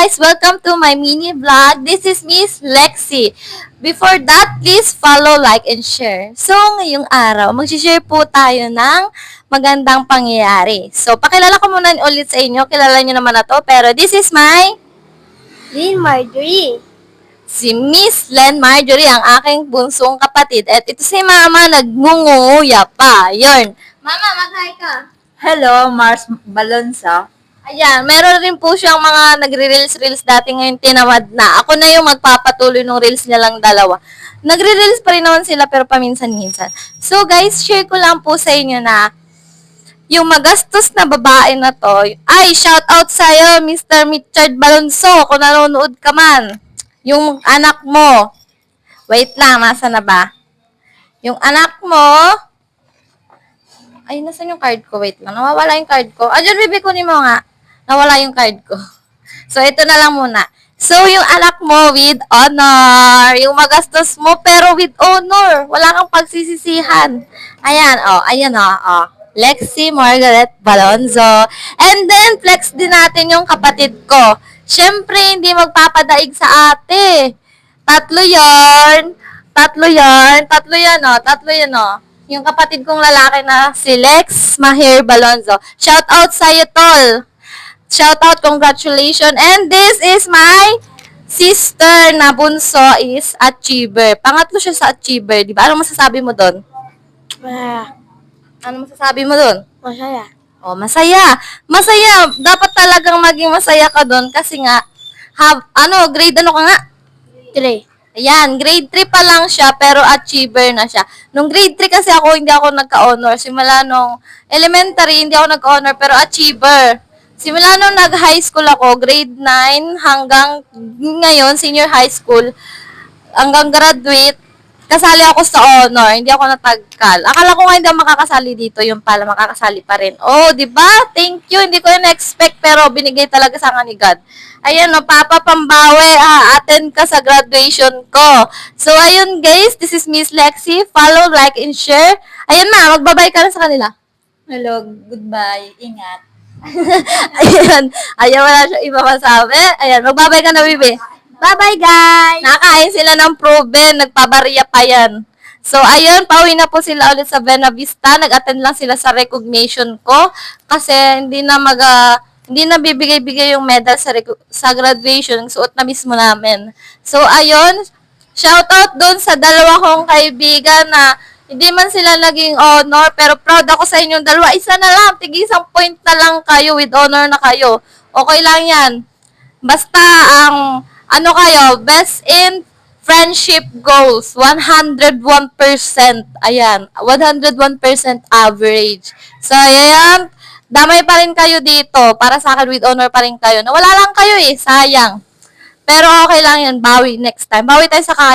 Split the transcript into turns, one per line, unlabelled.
guys! Welcome to my mini vlog. This is Miss Lexi. Before that, please follow, like, and share. So, ngayong araw, mag-share po tayo ng magandang pangyayari. So, pakilala ko muna ulit sa inyo. Kilala nyo naman na to, pero this is my
Lynn Marjorie.
si Miss Len Marjorie, ang aking bunsong kapatid. At ito si Mama, nagmunguya pa. Yun. Mama, mag-hi ka.
Hello, Mars Balonsa.
Ayan, meron rin po siyang mga nagre-reels dati, ngayon tinamad na. Ako na yung magpapatuloy ng reels niya lang dalawa. Nagre-reels pa rin naman sila pero paminsan-minsan. So guys, share ko lang po sa inyo na yung magastos na babae na to, ay, shout out sa'yo, Mr. Richard Balonso, kung nanonood ka man. Yung anak mo, wait lang, nasa na ba? Yung anak mo, ay, nasan yung card ko? Wait lang, nawawala yung card ko. Diyan, bibi, kunin mo nga. Nawala yung card ko. So, ito na lang muna. So, yung anak mo with honor. Yung magastos mo, pero with honor. Wala kang pagsisisihan. Ayan, ayan, Lexi Margaret Balonzo. And then, flex din natin yung kapatid ko. Siyempre, hindi magpapadaig sa ate. Tatlo yan, Yung kapatid kong lalaki na si Lex Maher Balonzo. Shout out sa'yo, tol. Shout out, congratulations. And this is my sister na bunso is achiever. Pangatlo siya sa achiever, di ba? Ano masasabi mo doon? Ano masasabi mo doon?
Masaya.
Oh, masaya. Masaya. Dapat talagang maging masaya ka doon kasi nga, grade ano ka nga?
3.
Ayan, grade 3 pa lang siya, pero achiever na siya. Nung grade 3 kasi hindi ako nagka-honor. Simula nung elementary, hindi ako nagka-honor, pero achiever. Simula nung nag-high school ako, grade 9 hanggang ngayon, senior high school, hanggang graduate, kasali ako sa honor, hindi ako natagkal. Akala ko nga hindi ako makakasali dito, yung pala makakasali pa rin. Oh, di ba? Thank you. Hindi ko na-expect, pero binigay talaga sa akin ni God. Ayan, Papa Pambawi, attend ka sa graduation ko. So, ayun guys, this is Miss Lexi. Follow, like, and share. Ayun na, magbabay ka na sa kanila.
Hello, goodbye. Ingat.
Ayan, wala siya iba masabi. Ayan, magbabay ka na, Bibi.
Bye-bye, guys!
Nakain sila ng proven, nagpabariya pa yan. So, ayun, pauwi na po sila ulit sa Buena Vista. Nag-attend lang sila sa recognition ko kasi hindi na bibigay-bigay yung medal sa graduation. Suot na mismo namin. So, ayun, shout out doon sa dalawa kong kaibigan na hindi man sila naging honor, pero proud ako sa inyong dalawa. Isa na lang, tig-isang point na lang kayo, with honor na kayo. Okay lang yan. Basta, kayo, best in friendship goals, 101%. Ayan, 101% average. So, ayan, damay pa rin kayo dito. Para sa akin, with honor pa rin kayo. Nawala lang kayo sayang. Pero okay lang yan, bawi next time. Bawi tayo sa